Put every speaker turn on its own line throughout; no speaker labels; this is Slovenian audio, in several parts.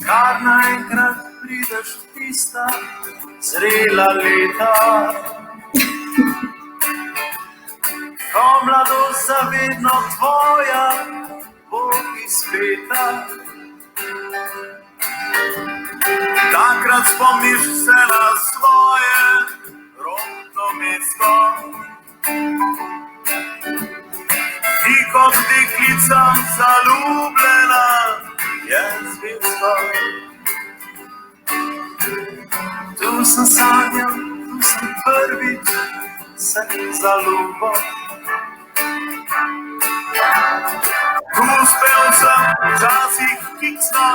kar naenkrat prideš v tista zrela leta, ko mladost zavedno tvoja bo izpeta. Takrat spomniš se na svoje rodno mesto, ti kot deklica zaljubljena je zvezda. Tu sem sanjal, tu sem prvič se zaljubil. Uspel sem včasih kiksno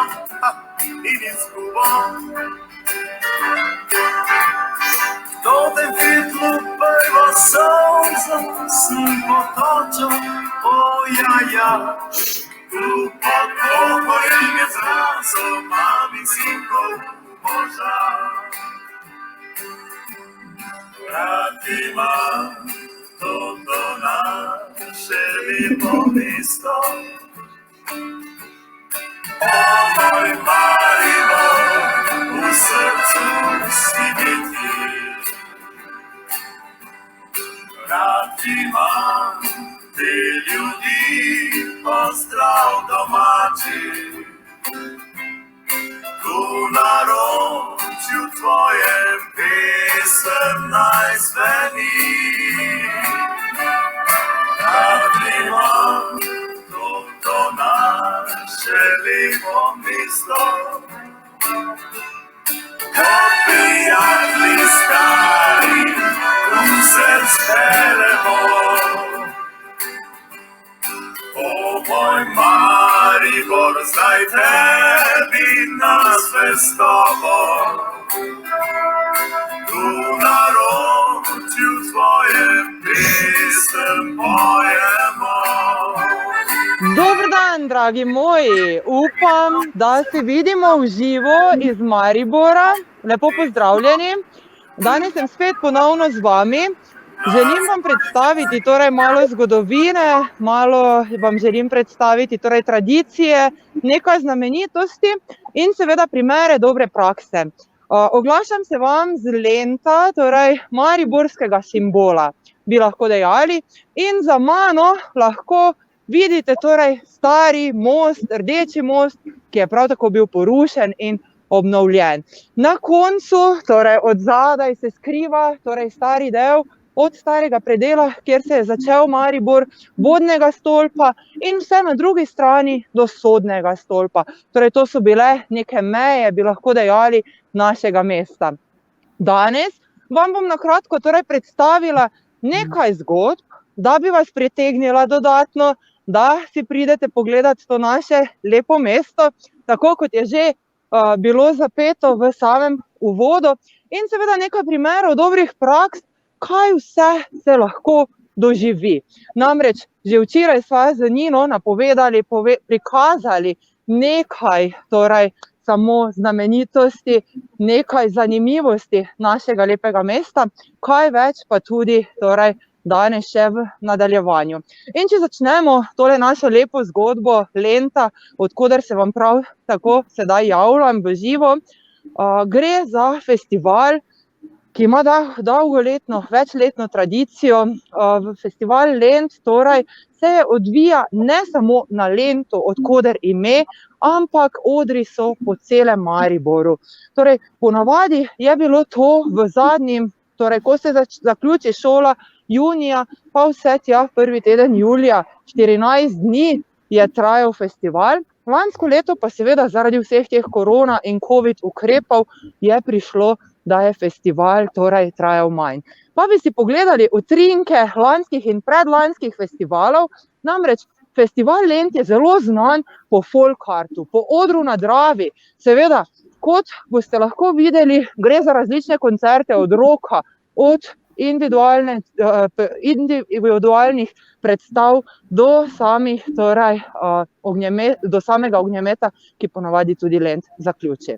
in izgubo. V tem fitlu prvo solzo sem potočil, ojaja. Lupo pokojem je zrasel, mami sinkov moža. Rad imam to naše lepo mesto, o moj Maribor, v srcu si biti. Rad imam te ljudi, pozdrav domači, tu na ročju tvojem pesem naj zveni. Rad imam to naše lepo mesto, ko prijatelji stari, se zberemo. O moj Maribor, zdaj tebi nas vestovo, tu na ročju tvoje pesem pojemo.
Dober dan, dragi moji, upam, da se vidimo v živo iz Maribora. Lepo pozdravljeni. Danes sem spet ponovno z vami. Želim vam predstaviti malo zgodovine, malo vam želim predstaviti tradicije, nekaj znamenitosti in seveda primere dobre prakse. Oglašam se vam z lenta, mariborskega simbola, bi lahko dejali, in za mano lahko vidite stari most, rdeči most, ki je prav tako bil porušen in obnovljen. Na koncu, od zadaj se skriva stari del, od starega predela, kjer se je začel Maribor, vodnega stolpa in vse na drugi strani do sodnega stolpa. To so bile neke meje, bi lahko dejali, našega mesta. Danes vam bom na kratko predstavila nekaj zgodb, da bi vas pritegnila dodatno, da si pridete pogledati to naše lepo mesto, tako kot je že bilo zapeto v samem uvodu, in seveda nekaj primerov dobrih praks, kaj vse se lahko doživi. Namreč, že včeraj sva z Nino napovedali, prikazali nekaj samo znamenitosti, nekaj zanimivosti našega lepega mesta, kaj več pa tudi danes še v nadaljevanju. In če začnemo tole našo lepo zgodbo lenta, od koder se vam prav tako sedaj javljam v živo, gre za festival, ki ima dolgoletno, večletno tradicijo. Festival Lent se odvija ne samo na Lentu, od koder ime, ampak odri so po celem Mariboru. Ponavadi je bilo to v zadnjim, ko se zaključi šola, junija, pa vse tja prvi teden julija, 14 dni je trajal festival. Lansko leto pa seveda zaradi vseh teh korona in covid ukrepov je prišlo, da je festival trajal manj. Pa bi si pogledali utrinke lanskih in predlanskih festivalov, namreč festival Lent je zelo znan po folkartu, po odru na Dravi. Seveda, kot boste lahko videli, gre za različne koncerte od rocka, od individualnih predstav do samega ognjemeta, ki ponavadi tudi Lent zaključi.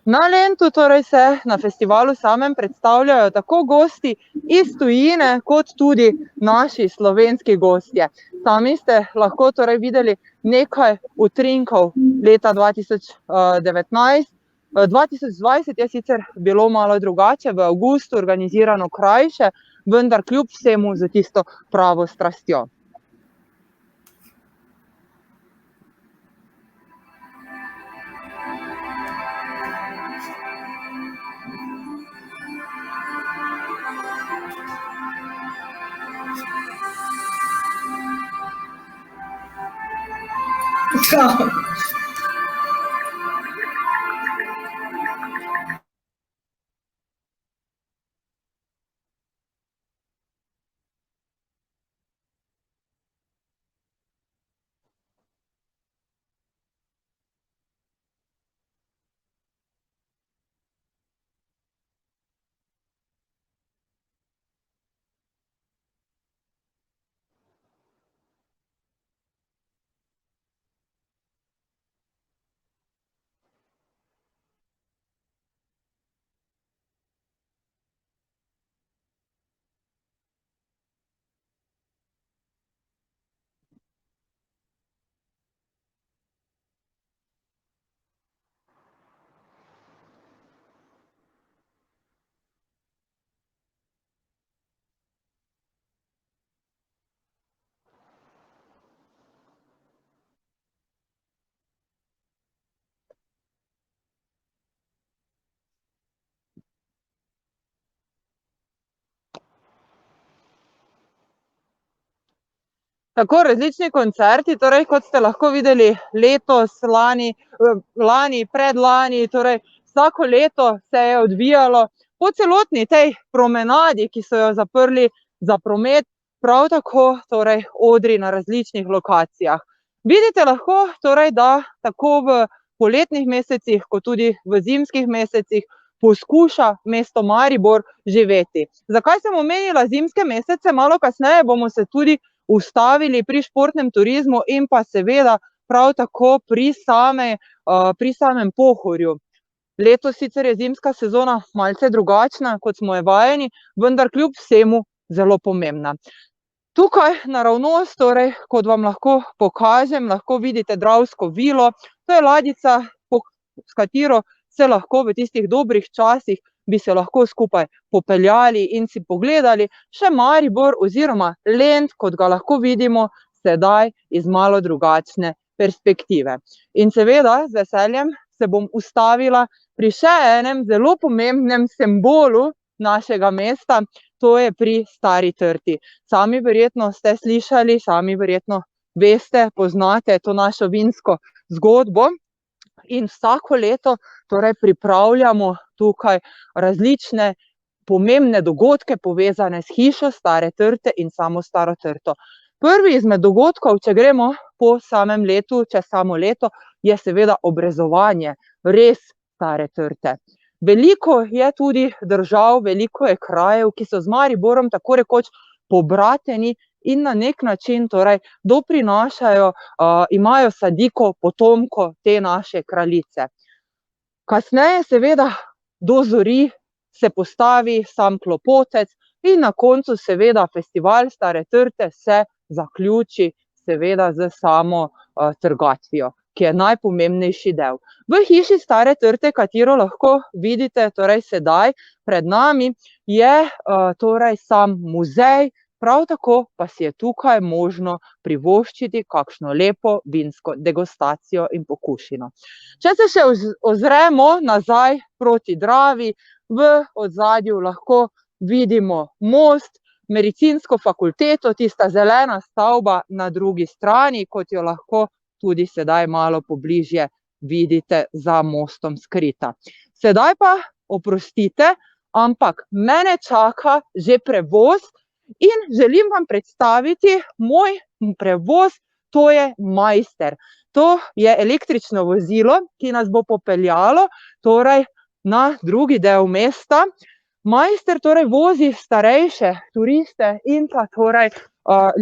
Na Lentu torej se na festivalu samem predstavljajo tako gosti iz tujine, kot tudi naši slovenski gostje. Sami ste lahko torej videli nekaj utrinkov leta 2019. 2020 je sicer bilo malo drugače, v avgustu organizirano krajše, vendar kljub vsemu z tisto pravo strastjo. Tako različni koncerti, torej kot ste lahko videli letos, lani, predlani, torej vsako leto se je odvijalo po celotni tej promenadi, ki so jo zaprli za promet, prav tako torej odri na različnih lokacijah. Vidite lahko torej, da tako v poletnih mesecih, kot tudi v zimskih mesecih poskuša mesto Maribor živeti. Zakaj sem omenila zimske mesece? Malo kasneje bomo se tudi ustavili pri športnem turizmu in pa seveda prav tako pri samem Pohorju. Letos sicer je zimska sezona malce drugačna, kot smo je vajeni, vendar kljub vsemu zelo pomembna. Tukaj naravnost, torej, kot vam lahko pokažem, lahko vidite Dravsko vilo. To je ladjica, s katero se lahko v tistih dobrih časih bi se lahko skupaj popeljali in si pogledali še Maribor oziroma Lent, kot ga lahko vidimo sedaj iz malo drugačne perspektive. In seveda z veseljem se bom ustavila pri še enem zelo pomembnem simbolu našega mesta, to je pri Stari trti. Sami verjetno ste slišali, sami verjetno veste, poznate to našo vinsko zgodbo. In vsako leto torej pripravljamo tukaj različne pomembne dogodke povezane s hišo Stare trte in samo Staro trto. Prvi izmed dogodkov, če gremo po samem letu, čez samo leto, je seveda obrezovanje res Stare trte. Veliko je tudi držav, veliko je krajev, ki so z Mariborom tako rekoč pobrateni in na nek način torej doprinašajo, imajo sadiko, potomko te naše kraljice. Kasneje seveda do zori se postavi sam klopotec in na koncu seveda festival Stare trte se zaključi seveda s samo trgatvijo, ki je najpomembnejši del. V hiši Stare trte, katero lahko vidite torej sedaj pred nami, je torej sam muzej, prav tako pa si je tukaj možno privoščiti kakšno lepo vinsko degustacijo in pokušino. Če se še ozremo nazaj proti Dravi, v ozadju lahko vidimo most, medicinsko fakulteto, tista zelena stavba na drugi strani, kot jo lahko tudi sedaj malo pobližje vidite za mostom skrita. Sedaj pa, oprostite, ampak mene čaka že prevoz in želim vam predstaviti moj prevoz, to je Majster. To je električno vozilo, ki nas bo popeljalo torej na drugi del mesta. Majster torej vozi starejše turiste in pa torej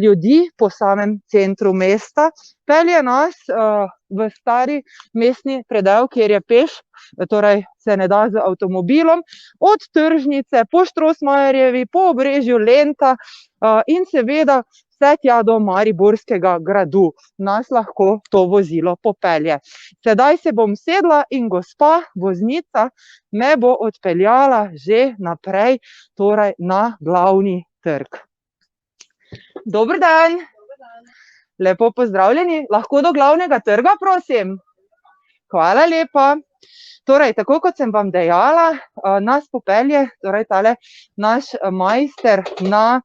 ljudi po samem centru mesta. Pelje nas v stari mestni predel, kjer je peš, torej se ne da z avtomobilom, od tržnice po Štrosmajerjevi, po obrežju Lenta in seveda vse tja do Mariborskega gradu. Nas lahko to vozilo popelje. Sedaj se bom sedla in gospa voznica me bo odpeljala že naprej, torej na glavni trg. Dober dan. Lepo pozdravljeni. Lahko do glavnega trga, prosim? Hvala lepa. Torej, tako kot sem vam dejala, nas popelje, torej tale naš majster na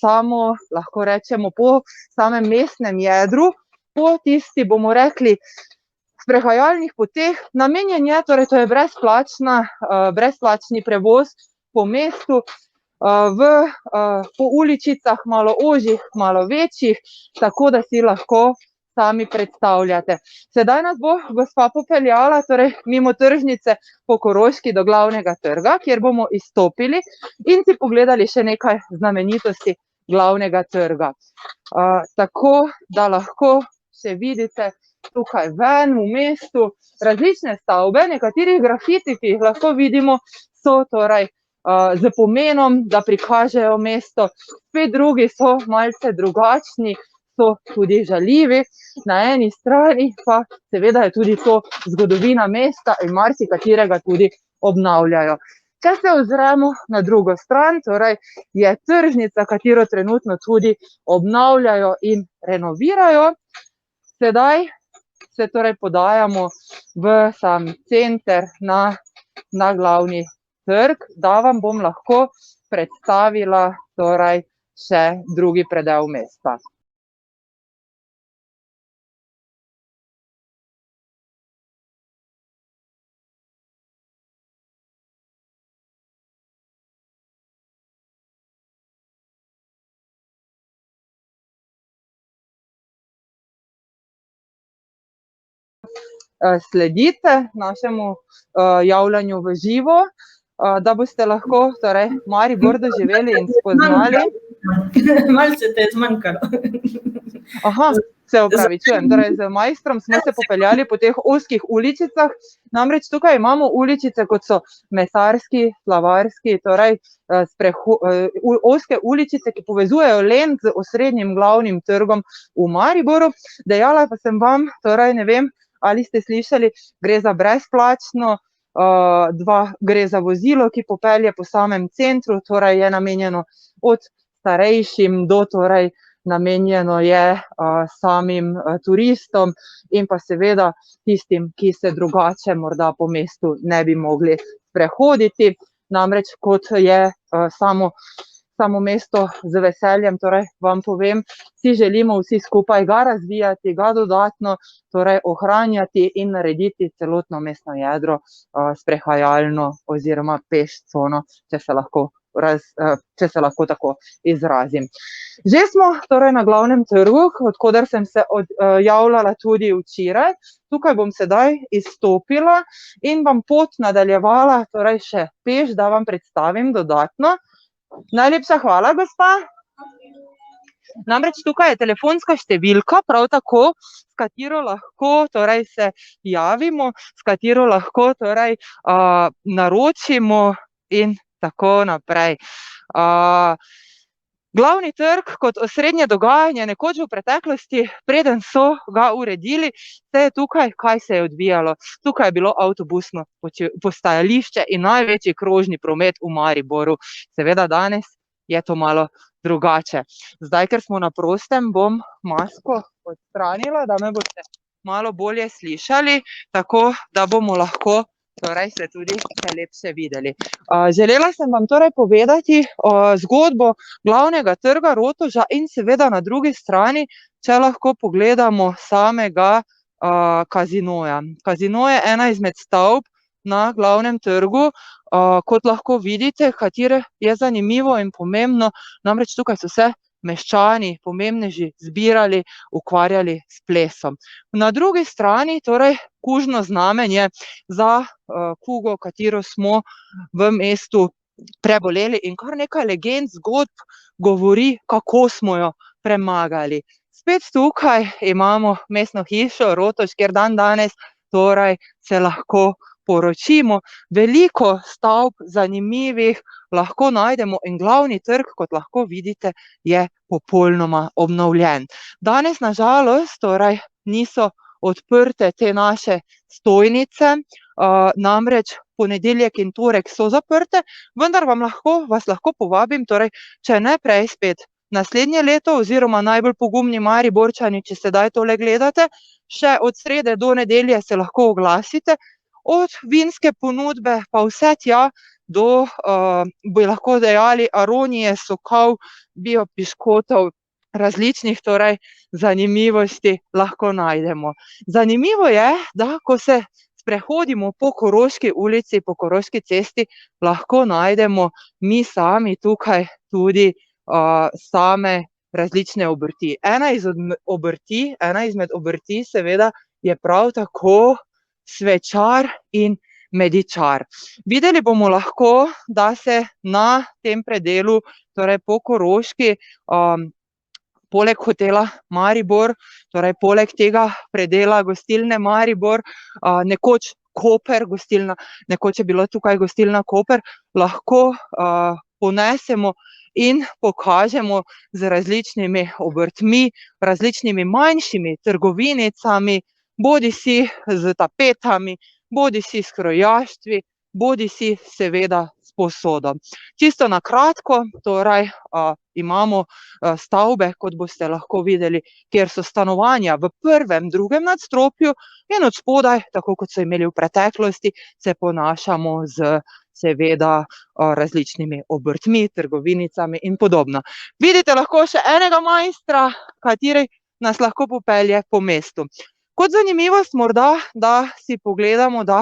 samo, lahko rečemo, po samem mestnem jedru, po tisti, bomo rekli, sprehajalnih poteh. Namenjen je, torej to je brezplačni prevoz po mestu, po uličicah, malo ožjih, malo večjih, tako da si lahko sami predstavljate. Sedaj nas bo gospa popeljala torej mimo tržnice po Koroški do glavnega trga, kjer bomo izstopili in si pogledali še nekaj znamenitosti glavnega trga. Tako da lahko še vidite tukaj ven v mestu različne stavbe, nekaterih grafiti, ki jih lahko vidimo, so torej z pomenom, da prikažejo mesto, spet drugi so malce drugačni, so tudi žaljivi, na eni strani pa seveda je tudi to zgodovina mesta in marsikaterega tudi obnavljajo. Če se ozremo na drugo stran, torej je tržnica, katero trenutno tudi obnavljajo in renovirajo. Sedaj se torej podajamo v sam center na glavni trg, da vam bom lahko predstavila torej še drugi predel mesta. Sledite našemu javljanju v živo, da boste lahko torej Maribor doživeli in spoznali.
Malce te je zmanjkalo.
Aha, se opravičujem. Torej z majstrom smo se popeljali po teh ozkih uličicah, namreč tukaj imamo uličice, kot so Mesarski, Slavarski, torej ozke uličice, ki povezujejo Lent z osrednjim glavnim trgom v Mariboru. Dejala pa sem vam, torej ne vem, ali ste slišali, gre za brezplačno, gre za vozilo, ki popelje po samem centru, torej je namenjeno od starejšim do torej namenjeno je samim turistom in pa seveda tistim, ki se drugače morda po mestu ne bi mogli sprehoditi. Namreč kot je samo mesto z veseljem, torej vam povem, si želimo vsi skupaj ga razvijati, ga dodatno torej ohranjati in narediti celotno mestno jedro sprehajalno oziroma peš cono, če se lahko tako izrazim. Že smo torej na glavnem trgu, od koder sem se javljala tudi včeraj. Tukaj bom sedaj izstopila in vam pot nadaljevala torej še peš, da vam predstavim dodatno. Najlepša hvala, gospa. Namreč tukaj je telefonska številka, prav tako, s katero lahko torej se javimo, s katero lahko torej naročimo in tako naprej. Glavni trg kot osrednje dogajanje nekoč v preteklosti, preden so ga uredili, se je tukaj, kaj se je odvijalo? Tukaj je bilo avtobusno postajališče in največji krožni promet v Mariboru. Seveda danes je to malo drugače. Zdaj, ker smo na prostem, bom masko odstranila, da me boste malo bolje slišali, tako da bomo lahko torej se tudi lepše videli. Želela sem vam torej povedati zgodbo glavnega trga Rotovža in seveda na drugi strani, če lahko pogledamo samega kazinoja. Kazino je ena izmed stavb na glavnem trgu, kot lahko vidite, katere je zanimivo in pomembno, namreč tukaj so se meščani, pomembneži zbirali, ukvarjali s plesom. Na drugi strani torej kužno znamenje za kugo, katero smo v mestu preboleli in kar nekaj legend, zgodb govori, kako smo jo premagali. Spet tukaj imamo mestno hišo Rotož, kjer dandanes torej se lahko poročimo. Veliko stavb zanimivih lahko najdemo in glavni trg, kot lahko vidite, je popolnoma obnovljen. Danes na žalost torej niso odprte te naše stojnice, namreč ponedeljek in torek so zaprte, vendar vas lahko povabim, torej, če ne prej spet naslednje leto oziroma najbolj pogumni Mariborčani, če sedaj tole gledate, še od srede do nedelje se lahko oglasite, od vinske ponudbe pa vse tja do, bi lahko dejali, aronije, sokov, biopiškotov, različnih torej zanimivosti lahko najdemo. Zanimivo je, da ko se sprehodimo po Koroški ulici, po Koroški cesti, lahko najdemo mi sami tukaj tudi same različne obrti. Ena izmed obrti seveda je prav tako svečar in medičar. Videli bomo lahko, da se na tem predelu, torej po Koroški, poleg hotela Maribor, torej poleg tega predela gostilne Maribor, nekoč Koper gostilna, nekoč je bila tukaj gostilna Koper, lahko ponesemo in pokažemo z različnimi obrtmi, različnimi manjšimi trgovinicami, bodisi s tapetami, bodisi s krojaštvi, bodisi seveda s posodo. Čisto na kratko, torej imamo stavbe, kot boste lahko videli, kjer so stanovanja v prvem, drugem nadstropju in od spodaj, tako kot so imeli v preteklosti, se ponašamo z seveda različnimi obrtmi, trgovinicami in podobno. Vidite lahko še enega majstra, kateri nas lahko popelje po mestu. Kot zanimivost morda, da si pogledamo, da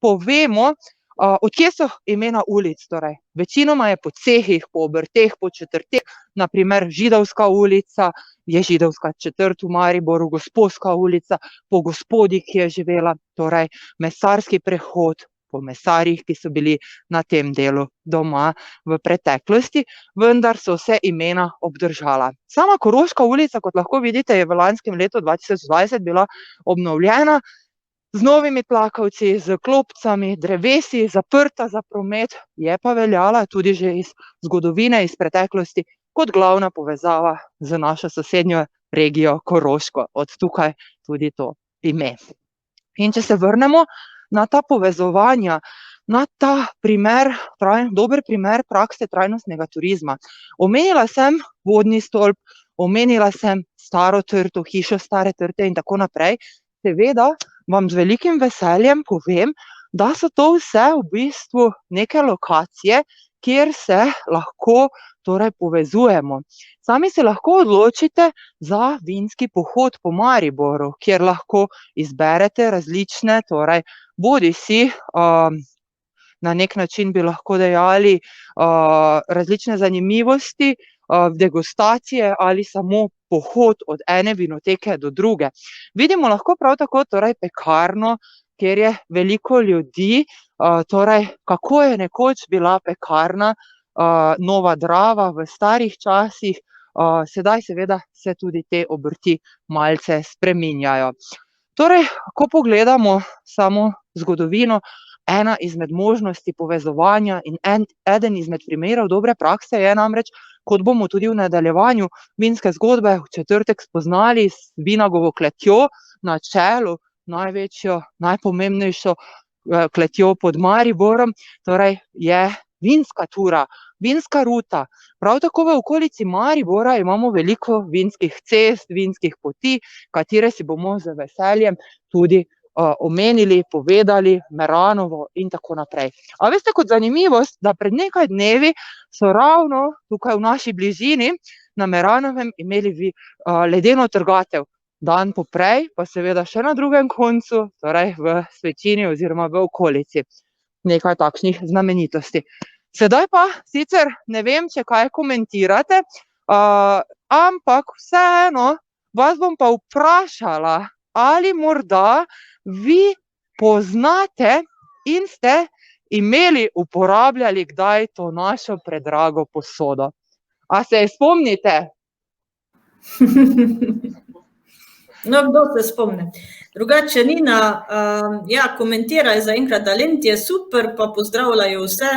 povemo, od kje so imena ulic, torej. Večinoma je po cehih, po obrteh, po četrteh, na primer Židovska ulica, je židovska četrt v Mariboru, Gosposka ulica, po gospodi, ki je živela, torej mesarski prehod, po mesarjih, ki so bili na tem delu doma v preteklosti, vendar so se imena obdržala. Sama Koroška ulica, kot lahko vidite, je v lanskem letu 2020 bila obnovljena z novimi tlakavci, z klopcami, drevesi, zaprta za promet, je pa veljala tudi že iz zgodovine, iz preteklosti, kot glavna povezava z našo sosednjo regijo Koroško. Od tukaj tudi to ime. In če se vrnemo na ta povezovanja, na ta primer, dober primer prakse trajnostnega turizma. Omenila sem vodni stolp, omenila sem staro trto, hišo stare trte in tako naprej. Seveda vam z velikim veseljem povem, da so to vse v bistvu neke lokacije, kjer se lahko torej povezujemo. Sami se lahko odločite za vinski pohod po Mariboru, kjer lahko izberete različne, torej bodisi na nek način bi lahko dejali različne zanimivosti, degustacije ali samo pohod od ene vinoteke do druge. Vidimo lahko prav tako torej pekarno, kjer je veliko ljudi, torej kako je nekoč bila pekarna Nova Drava v starih časih, sedaj seveda se tudi te obrti malce spreminjajo. Torej, ko pogledamo samo zgodovino, ena izmed možnosti povezovanja in eden izmed primerov dobre prakse je namreč, kot bomo tudi v nadaljevanju vinske zgodbe v četrtek spoznali s Vinagovo kletjo na čelu, največjo, najpomembnejšo kletjo pod Mariborom, torej je vinska tura, vinska ruta. Prav tako v okolici Maribora imamo veliko vinskih cest, vinskih poti, katere si bomo z veseljem tudi omenili, povedali, Meranovo in tako naprej. A veste, kot zanimivost, da pred nekaj dnevi so ravno tukaj v naši bližini na Meranovem imeli ledeno trgatev. Dan poprej, pa seveda še na drugem koncu, torej v Svečini oziroma v okolici. Nekaj takšnih znamenitosti. Sedaj pa sicer ne vem, če kaj komentirate, ampak vseeno vas bom pa vprašala, ali morda vi poznate in ste imeli, uporabljali kdaj to našo predrago posodo? A se je spomnite?
No, kdo se spomne. Drugače, Nina, ja, komentiraj zaenkrat, talent je super, pa pozdravljajo vse.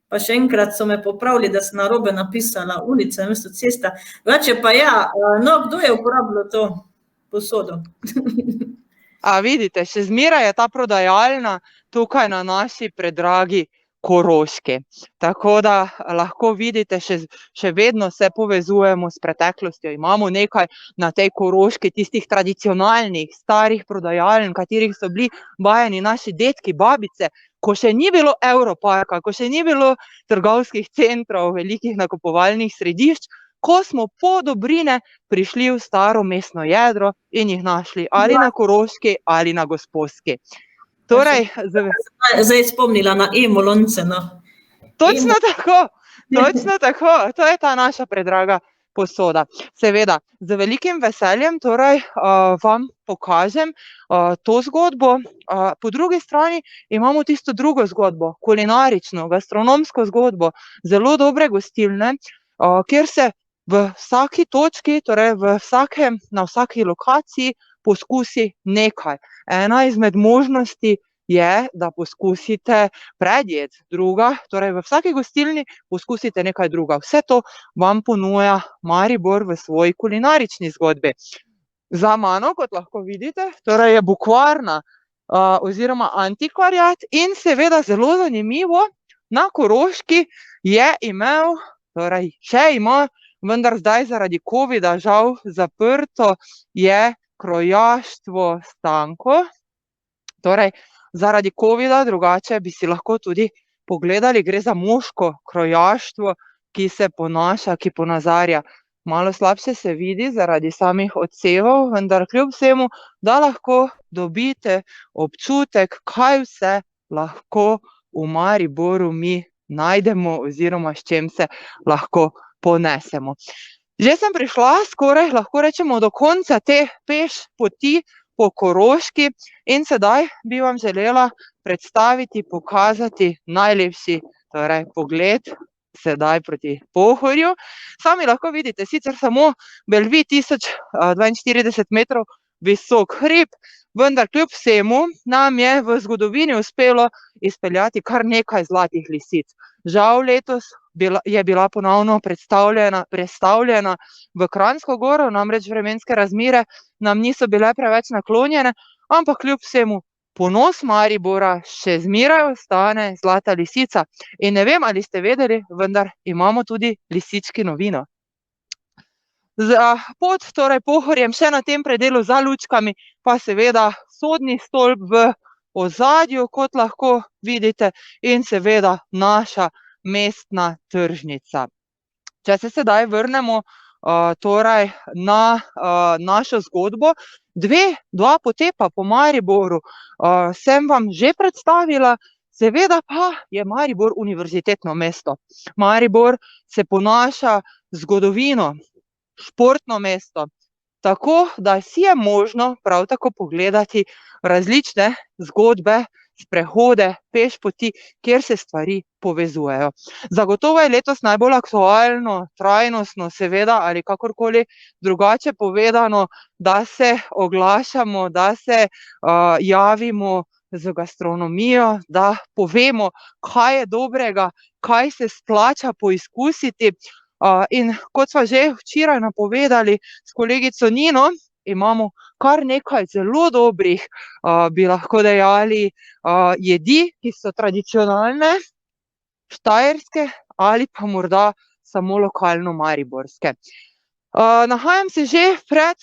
Pa še enkrat so me popravili, da sem narobe napisala ulica namesto cesta. Drugače pa ja, no, kdo je uporabljal to posodo?
A vidite, še zmeraj je ta prodajalna tukaj na naši predragi Koroški. Tako da lahko vidite, še vedno se povezujemo s preteklostjo. Imamo nekaj na tej Koroški tistih tradicionalnih, starih prodajaln, katerih so bili vajeni naši dedki, babice, ko še ni bilo Europarka, ko še ni bilo trgovskih centrov, velikih nakupovalnih središč, ko smo po dobrine prišli v staro mestno jedro in jih našli ali na Koroški ali na Gosposki. Torej,
zdaj spomnila na Emolonce, no.
Točno tako, to je ta naša predraga posoda. Seveda, z velikim veseljem torej vam pokažem to zgodbo. Po drugi strani imamo tisto drugo zgodbo, kulinarično, gastronomsko zgodbo, zelo dobre gostilne, kjer se v vsaki točki, torej na vsaki lokaciji poskusi nekaj. Ena izmed možnosti je, da poskusite predjed, druga, torej v vsaki gostilni poskusite nekaj druga. Vse to vam ponuja Maribor v svoji kulinarični zgodbi. Za mano, kot lahko vidite, torej je bukvarna oziroma antikvariat in seveda zelo zanimivo, na Koroški je imel, torej še ima, vendar zdaj zaradi covida žal zaprto, je krojaštvo Stanko. Torej, zaradi covida, drugače bi si lahko tudi pogledali, gre za moško krojaštvo, ki se ponaša, ki ponazarja. Malo slabše se vidi zaradi samih odsevov, vendar kljub vsemu, da lahko dobite občutek, kaj vse lahko v Mariboru mi najdemo oziroma s čim se lahko ponesemo. Že sem prišla skoraj, lahko rečemo, do konca te peš poti po Koroški in sedaj bi vam želela predstaviti, pokazati najlepši pogled sedaj proti Pohorju. Sami lahko vidite sicer samo Belvij 1042 metrov visok hrib, vendar kljub vsemu nam je v zgodovini uspelo izpeljati kar nekaj zlatih lisic. Žal letos je bila ponovno prestavljena v Kranjsko goro, namreč vremenske razmere nam niso bile preveč naklonjene, ampak kljub vsemu ponos Maribora še zmeraj ostane zlata lisica. In ne vem, ali ste vedeli, vendar imamo tudi lisički novino. Pod torej Pohorjem, še na tem predelu za lučkami, pa seveda sodni stolp v ozadju, kot lahko vidite, in seveda naša mestna tržnica. Če se sedaj vrnemo torej na našo zgodbo, dva potepa po Mariboru sem vam že predstavila, seveda pa je Maribor univerzitetno mesto. Maribor se ponaša zgodovino, športno mesto, tako da si je možno prav tako pogledati različne zgodbe, sprehode, pešpoti, kjer se stvari povezujejo. Zagotovo je letos najbolj aktualno, trajnostno, seveda, ali kakorkoli drugače povedano, da se oglašamo, da se javimo z gastronomijo, da povemo, kaj je dobrega, kaj se splača poizkusiti. In kot sva že včeraj napovedali s kolegico Nino, imamo kar nekaj zelo dobrih, bi lahko dejali, jedi, ki so tradicionalne, štajerske ali pa morda samo lokalno mariborske. Nahajam se že pred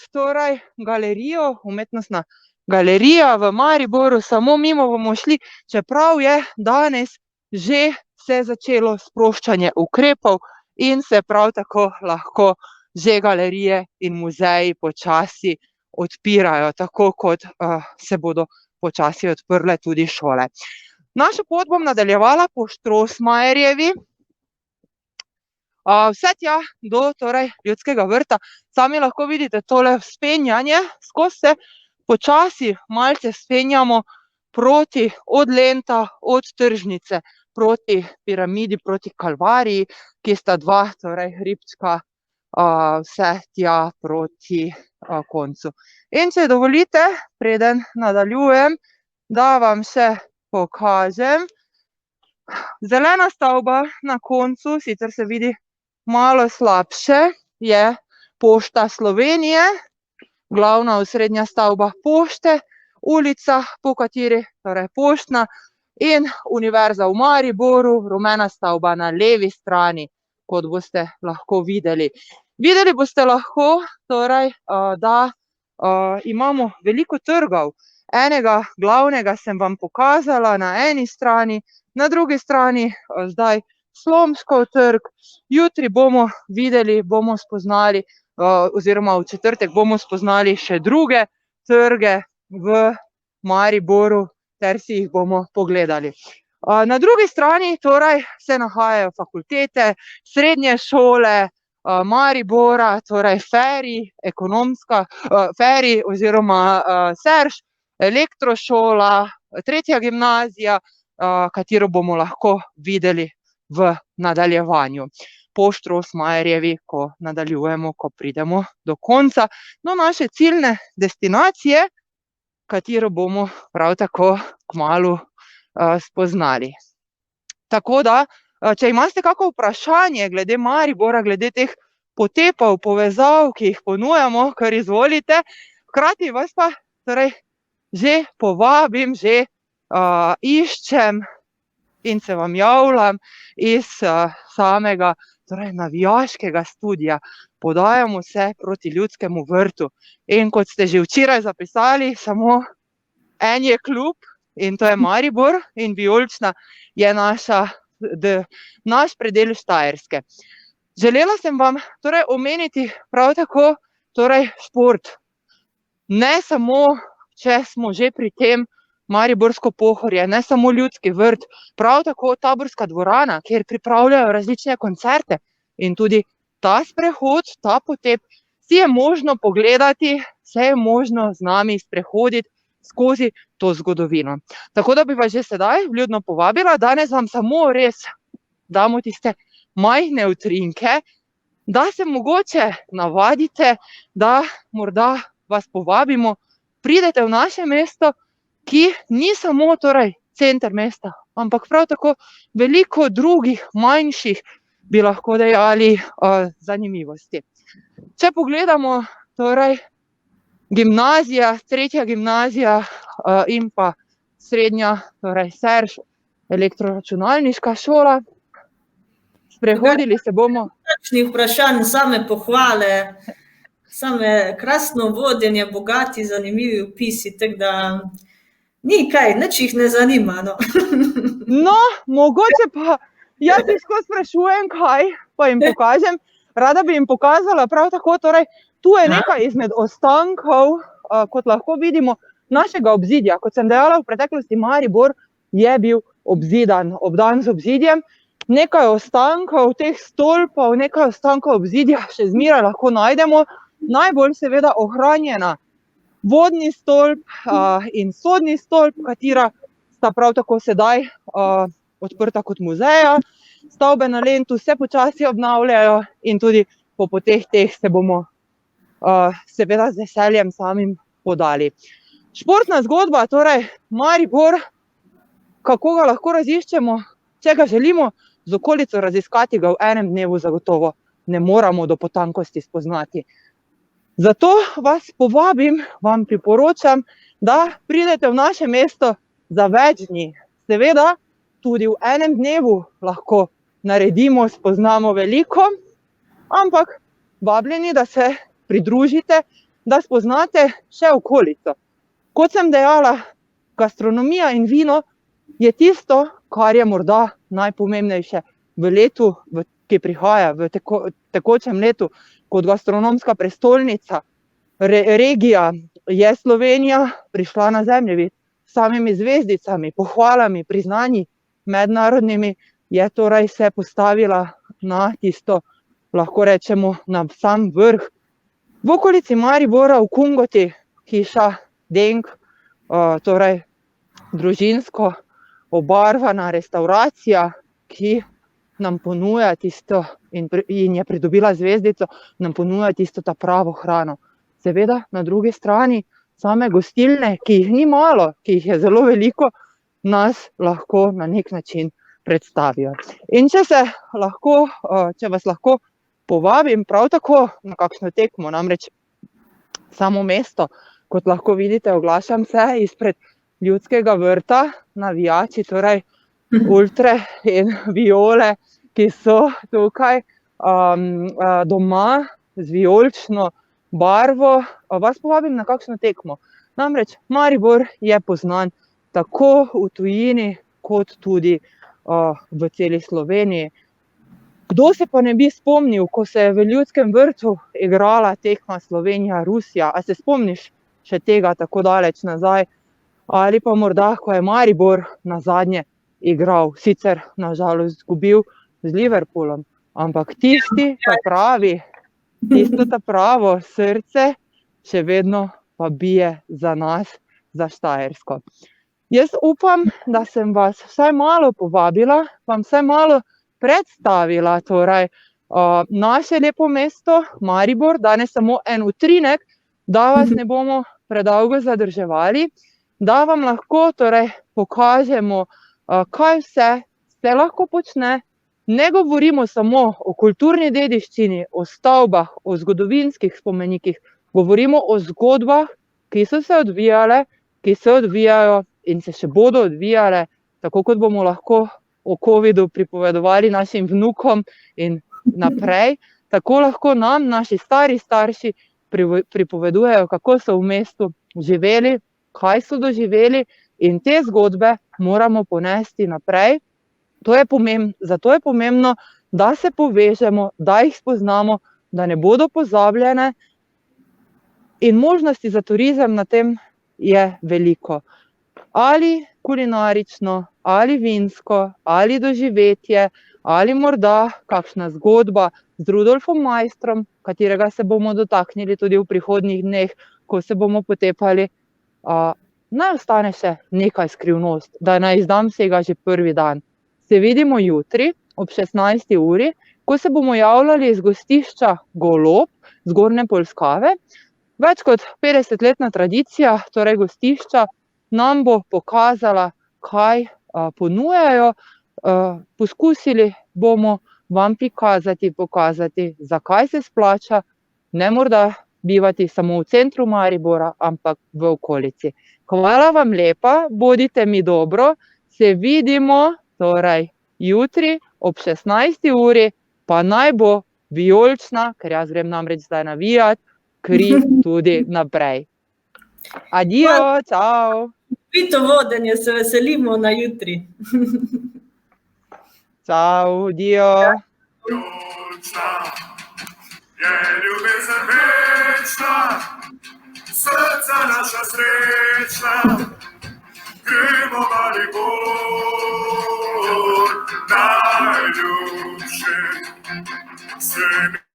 galerijo, umetnostna galerija v Mariboru, samo mimo bomo šli, čeprav je danes že se začelo sproščanje ukrepov in se prav tako lahko že galerije in muzeji počasi odpirajo, tako kot se bodo počasi odprle tudi šole. Našo pot bom nadaljevala po Štrosmajerjevi, vse tja do Ljudskega vrta. Sami lahko vidite tole vzpenjanje, skozi se počasi malce vzpenjamo od Lenta, od tržnice proti piramidi, proti Kalvariji, ki sta dva, torej hribčka, vse tja proti koncu. In če dovolite, preden nadaljujem, da vam še pokažem. Zelena stavba na koncu, sicer se vidi malo slabše, je Pošta Slovenije, glavna osrednja stavba pošte, ulica, po kateri, torej Poštna, in Univerza v Mariboru, rumena stavba na levi strani, kot boste lahko videli. Videli boste lahko, torej, da imamo veliko trgov. Enega glavnega sem vam pokazala na eni strani, na drugi strani zdaj Slomškov trg. Jutri bomo videli, bomo spoznali, oziroma v četrtek bomo spoznali še druge trge v Mariboru, ter si jih bomo pogledali. Na drugi strani torej se nahajajo fakultete, srednje šole Maribora, torej FERI oziroma SERŠ, elektrošola, tretja gimnazija, katero bomo lahko videli v nadaljevanju. Po Štrosmajerjevi, ko nadaljujemo, ko pridemo do konca, do naše ciljne destinacije, katero bomo prav tako kmalu spoznali. Tako da, če imate kako vprašanje glede Maribora, glede teh potepov, povezav, ki jih ponujamo, kar izvolite, hkrati vas pa torej že povabim, že iščem in se vam javljam iz samega torej navijaškega studia. Podajamo se proti Ljudskemu vrtu. In kot ste že včeraj zapisali, samo en je klub in to je Maribor in vijolična je naš predel Štajerske. Želela sem vam torej omeniti prav tako torej šport. Ne samo, če smo že pri tem, Mariborsko Pohorje, ne samo Ljudski vrt, prav tako Taborska dvorana, kjer pripravljajo različne koncerte in tudi ta sprehod, ta potep si je možno pogledati, se je možno z nami sprehoditi skozi to zgodovino. Tako da bi vas že sedaj vljudno povabila, danes vam samo res damo tiste majhne utrinke, da se mogoče navadite, da morda vas povabimo, pridete v naše mesto, ki ni samo torej center mesta, ampak prav tako veliko drugih manjših, bi lahko dejali, zanimivosti. Če pogledamo torej gimnazija, tretja gimnazija in pa srednja, torej SERŠ, elektroračunalniška šola, sprehodili se bomo.
Takšnih vprašanj, same pohvale, same krasno vodenje, bogati, zanimivi opisi, tako da ni kaj, nič jih ne zanima.
No, mogoče pa, jaz težko sprašujem, kaj pa jim pokažem. Rada bi jim pokazala prav tako, torej tu je nekaj izmed ostankov, kot lahko vidimo, našega obzidja. Kot sem dejala, v preteklosti Maribor je bil obzidan, obdan z obzidjem. Nekaj ostankov teh stolpov, nekaj ostankov obzidja še zmeraj lahko najdemo. Najbolj seveda ohranjena vodni stolp in sodni stolp, katera sta prav tako sedaj odprta kot muzeja. Stavbe na Lentu se počasi obnavljajo in tudi po poteh teh se bomo seveda z veseljem samim podali. Športna zgodba, torej Maribor, kako ga lahko raziščemo, če ga želimo z okolico raziskati, ga v enem dnevu zagotovo ne moramo do potankosti spoznati. Zato vas povabim, vam priporočam, da pridete v naše mesto za več dni. Seveda, tudi v enem dnevu lahko naredimo, spoznamo veliko, ampak vabljeni, da se pridružite, da spoznate še okolico. Kot sem dejala, gastronomija in vino je tisto, kar je morda najpomembnejše v letu, ki prihaja, v tekočem letu, kot gastronomska prestolnica. Regija je Slovenija prišla na zemljevid s samimi zvezdicami, pohvalami, priznanji mednarodnimi, je torej se postavila na tisto, lahko rečemo, na sam vrh. V okolici Maribora, v Kungoti, hiša Denk, torej družinsko obarvana restavracija, ki nam ponuja tisto in je pridobila zvezdico, nam ponuja tisto ta pravo hrano. Seveda na drugi strani same gostilne, ki jih ni malo, ki jih je zelo veliko, nas lahko na nek način predstavijo. In če vas lahko povabim prav tako na kakšno tekmo, namreč samo mesto, kot lahko vidite, oglašam se izpred Ljudskega vrta, navijači, torej ultre in viole, ki so tukaj doma z vijolično barvo, vas povabim na kakšno tekmo. Namreč Maribor je poznan tako v tujini, kot tudi v celi Sloveniji. Kdo se pa ne bi spomnil, ko se je v Ljudskem vrtu igrala tekma Slovenija-Rusija? A se spomniš še tega tako daleč nazaj? Ali pa morda, ko je Maribor nazadnje igral, sicer na žalost izgubil z Liverpoolom, ampak tisto ta pravo srce še vedno pa bije za nas, za Štajersko. Jaz upam, da sem vas vsaj malo povabila, vam vsaj malo predstavila torej naše lepo mesto Maribor, danes samo en utrinek, da vas ne bomo predolgo zadrževali, da vam lahko torej pokažemo, kaj vse se lahko počne. Ne govorimo samo o kulturni dediščini, o stavbah, o zgodovinskih spomenikih, govorimo o zgodbah, ki so se odvijale, ki se odvijajo in se še bodo odvijale, tako kot bomo lahko o covidu pripovedovali našim vnukom in naprej, tako lahko nam naši stari starši pripovedujejo, kako so v mestu živeli, kaj so doživeli, in te zgodbe moramo ponesti naprej. Zato je pomembno, da se povežemo, da jih spoznamo, da ne bodo pozabljene, in možnosti za turizem na tem je veliko. Ali kulinarično, ali vinsko, ali doživetje, ali morda kakšna zgodba z Rudolfom Maistrom, katerega se bomo dotaknili tudi v prihodnjih dneh, ko se bomo potepali. Naj ostane še nekaj skrivnost, da ne izdam vsega že prvi dan. Se vidimo jutri ob 16. uri, ko se bomo javljali iz gostišča Golob, Zgornje Polskave. Več kot 50-letna tradicija, torej gostišča, nam bo pokazala, kaj ponujajo. Poskusili bomo vam pokazati, zakaj se splača ne morda bivati samo v centru Maribora, ampak v okolici. Hvala vam lepa, bodite mi dobro, se vidimo torej jutri ob 16. uri, pa naj bo vijolična, ker jaz grem namreč zdaj navijati, kri tudi naprej. Adijo, čau!
Vito vodenje, se veselimo na jutri.
Čau, adijo!
Vijolična je ljubezen večna, srca naša srečna, gremo Maribor, najljubše se mi.